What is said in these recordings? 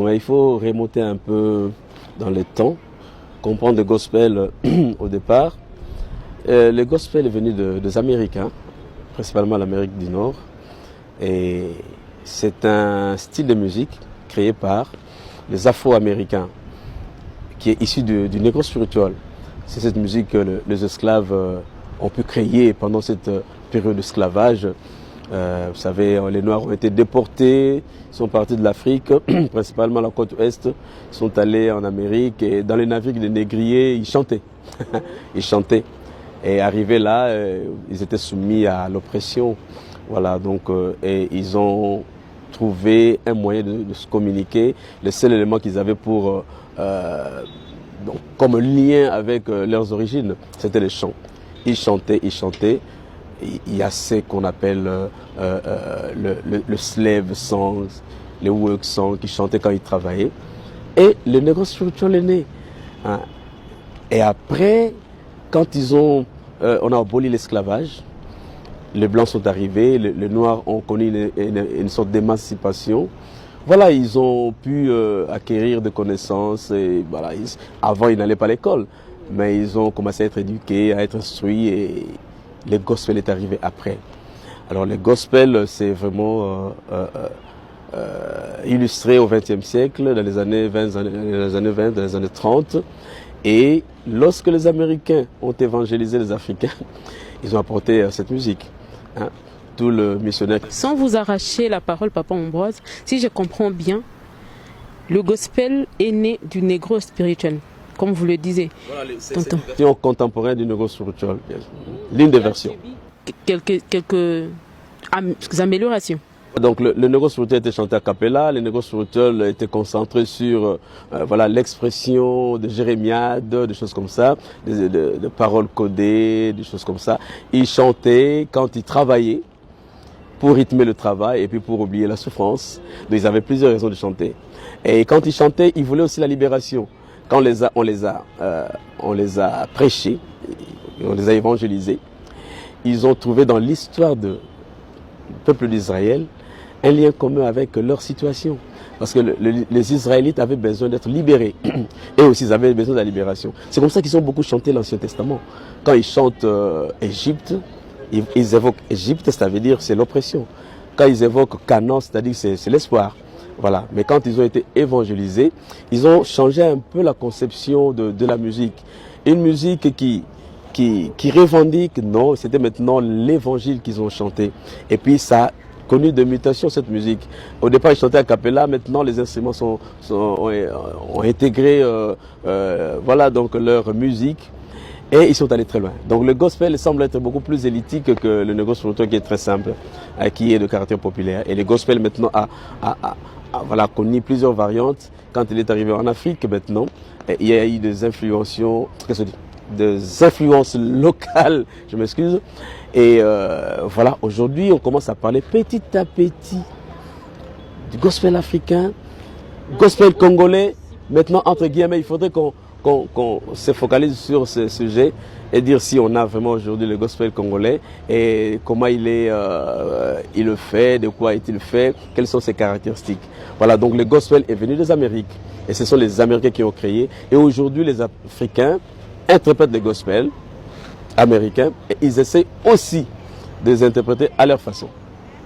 Il faut remonter un peu dans le temps, comprendre le gospel au départ. Le gospel est venu des Américains, principalement l'Amérique du Nord. Et c'est un style de musique créé par les Afro-Américains, qui est issu du Negro Spiritual. C'est cette musique que les esclaves ont pu créer pendant cette période d'esclavage. Vous savez, les Noirs ont été déportés, ils sont partis de l'Afrique, principalement la côte ouest, ils sont allés en Amérique et dans les navires des négriers, ils chantaient. Ils chantaient. Et arrivés là, ils étaient soumis à l'oppression. Voilà, donc, et ils ont trouvé un moyen de se communiquer. Le seul élément qu'ils avaient pour, donc, comme lien avec leurs origines, c'était le chant. Ils chantaient, ils chantaient. Il y a ce qu'on appelle le slave songs, les work songs qu'ils chantaient quand ils travaillaient. Et le Negro Spiritual est né. Hein. Et après, quand on a aboli l'esclavage, les Blancs sont arrivés, les Noirs ont connu une sorte d'émancipation. Voilà, ils ont pu acquérir des connaissances. Et voilà, avant, ils n'allaient pas à l'école, mais ils ont commencé à être éduqués, à être instruits. Et le gospel est arrivé après. Alors le gospel, c'est vraiment illustré au XXe siècle, dans les années 20, dans les années 30. Et lorsque les Américains ont évangélisé les Africains, ils ont apporté cette musique. Hein, tout le missionnaire. Sans vous arracher la parole, Papa Ambroise, si je comprends bien, le gospel est né du Negro Spiritual, comme vous le disiez. Voilà, c'est une version contemporaine du Negro Spiritual, l'une des versions. Quelques améliorations. Donc le Negro Spiritual était chanté a cappella, le Negro Spiritual était concentré sur voilà, l'expression de jérémiade, des choses comme ça, de paroles codées, des choses comme ça. Ils chantaient quand ils travaillaient pour rythmer le travail et puis pour oublier la souffrance. Donc ils avaient plusieurs raisons de chanter. Et quand ils chantaient, ils voulaient aussi la libération. Quand on les a prêchés, on les a évangélisés, ils ont trouvé dans l'histoire du peuple d'Israël un lien commun avec leur situation. Parce que les Israélites avaient besoin d'être libérés. Et aussi, ils avaient besoin de la libération. C'est comme ça qu'ils ont beaucoup chanté l'Ancien Testament. Quand ils chantent Égypte, ils évoquent Égypte, ça veut dire c'est l'oppression. Quand ils évoquent Canaan, c'est-à-dire c'est l'espoir. Voilà. Mais quand ils ont été évangélisés, ils ont changé un peu la conception de la musique. Une musique qui revendique, non, c'était maintenant l'évangile qu'ils ont chanté. Et puis ça a connu de mutations cette musique. Au départ, ils chantaient a cappella, maintenant les instruments ont intégré voilà, donc leur musique et ils sont allés très loin. Donc le gospel semble être beaucoup plus élitique que le Negro Spiritual qui est très simple, qui est de caractère populaire. Et le gospel maintenant a connu plusieurs variantes. Quand il est arrivé en Afrique maintenant, il y a eu des influences locales, je m'excuse. Et voilà, aujourd'hui, on commence à parler petit à petit du gospel africain, gospel congolais. Maintenant, entre guillemets, il faudrait qu'on se focalise sur ce sujet et dire si on a vraiment aujourd'hui le gospel congolais et comment il le fait, de quoi est-il fait, quelles sont ses caractéristiques. Voilà, donc le gospel est venu des Amériques et ce sont les Américains qui ont créé. Et aujourd'hui, les Africains interprètent le gospel américains et ils essaient aussi de les interpréter à leur façon.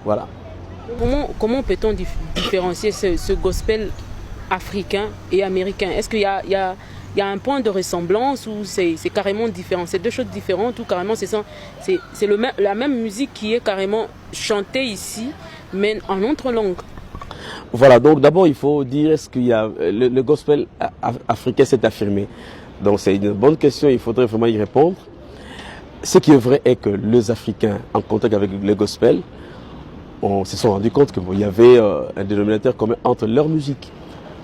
Voilà. Comment peut-on différencier ce gospel africain et américain? Est-ce qu'il y a un point de ressemblance ou c'est carrément différent? C'est deux choses différentes ou carrément c'est la même musique qui est carrément chantée ici, mais en autre langue? Voilà, donc d'abord il faut dire est-ce qu'il y a le gospel africain s'est affirmé. Donc c'est une bonne question, il faudrait vraiment y répondre. Ce qui est vrai est que les Africains, en contact avec le gospel, se sont rendus compte qu'il y avait un dénominateur commun entre leur musique,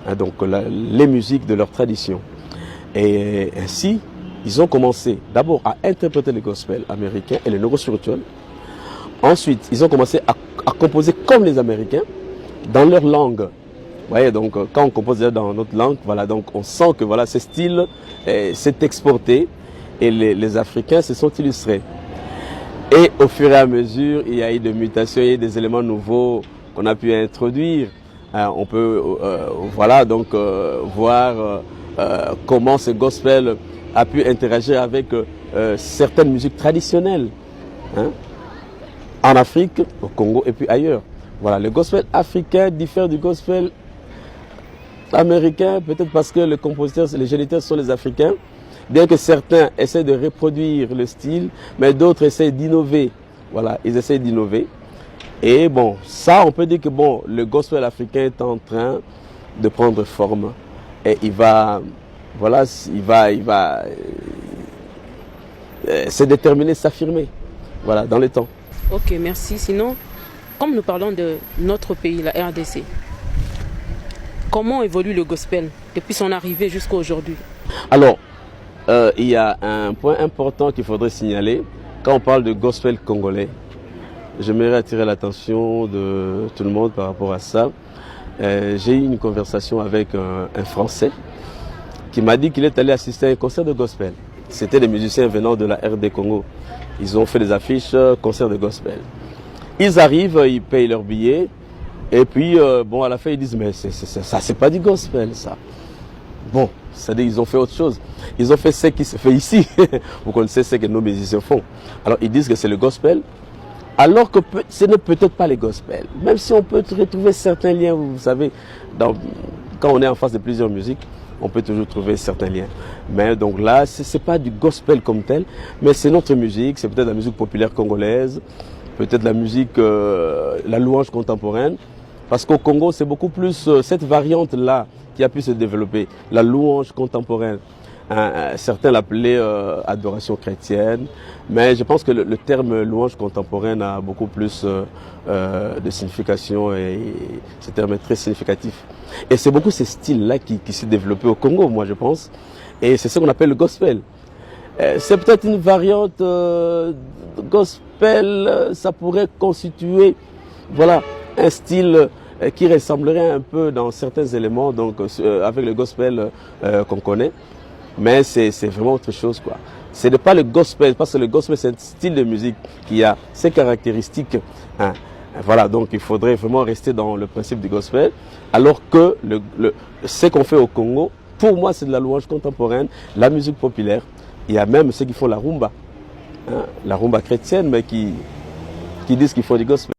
hein, donc les musiques de leur tradition. Et ainsi, ils ont commencé d'abord à interpréter le gospel américain et le Negro Spiritual. Ensuite, ils ont commencé à composer comme les Américains, dans leur langue. Vous voyez, donc quand on compose dans notre langue, voilà, donc on sent que voilà, ce style s'est exporté. Et les Africains se sont illustrés. Et au fur et à mesure, il y a eu des mutations, il y a eu des éléments nouveaux qu'on a pu introduire. On peut voilà, donc, voir comment ce gospel a pu interagir avec certaines musiques traditionnelles, hein, en Afrique, au Congo et puis ailleurs. Voilà, le gospel africain diffère du gospel américain, peut-être parce que les compositeurs, les géniteurs sont les Africains, bien que certains essaient de reproduire le style, mais d'autres essaient d'innover. Voilà, ils essaient d'innover. Et bon, ça, on peut dire que bon, le gospel africain est en train de prendre forme et il va, voilà, il va se déterminer, s'affirmer, voilà, dans le temps. Ok, merci. Sinon, comme nous parlons de notre pays, la RDC, comment évolue le gospel depuis son arrivée jusqu'à aujourd'hui? Alors, il y a un point important qu'il faudrait signaler quand on parle de gospel congolais. J'aimerais attirer l'attention de tout le monde par rapport à ça. J'ai eu une conversation avec un Français qui m'a dit qu'il est allé assister à un concert de gospel. C'était des musiciens venant de la RD Congo. Ils ont fait des affiches concert de gospel. Ils arrivent, ils payent leur billet et puis bon, à la fin ils disent mais ça c'est pas du gospel ça. Bon, c'est-à-dire ils ont fait autre chose. Ils ont fait ce qui se fait ici. Vous connaissez ce que nos musiciens font. Alors ils disent que c'est le gospel. Alors que ce n'est peut-être pas les gospels. Même si on peut retrouver certains liens, vous savez, quand on est en face de plusieurs musiques, on peut toujours trouver certains liens. Mais donc là, ce n'est pas du gospel comme tel, mais c'est notre musique, c'est peut-être la musique populaire congolaise, peut-être la musique, la louange contemporaine. Parce qu'au Congo, c'est beaucoup plus cette variante-là qui a pu se développer, la louange contemporaine. Certains l'appelaient adoration chrétienne, mais je pense que le terme louange contemporaine a beaucoup plus de signification et ce terme est très significatif. Et c'est beaucoup ce style-là qui s'est développé au Congo, moi je pense, et c'est ce qu'on appelle le gospel. C'est peut-être une variante gospel, ça pourrait constituer, voilà, un style qui ressemblerait un peu dans certains éléments, donc avec le gospel qu'on connaît. Mais c'est vraiment autre chose, quoi. Ce n'est pas le gospel, parce que le gospel c'est un style de musique qui a ses caractéristiques. Hein. Voilà, donc il faudrait vraiment rester dans le principe du gospel. Alors que ce qu'on fait au Congo, pour moi c'est de la louange contemporaine, la musique populaire. Il y a même ceux qui font la rumba, hein, la rumba chrétienne, mais qui disent qu'il faut du gospel.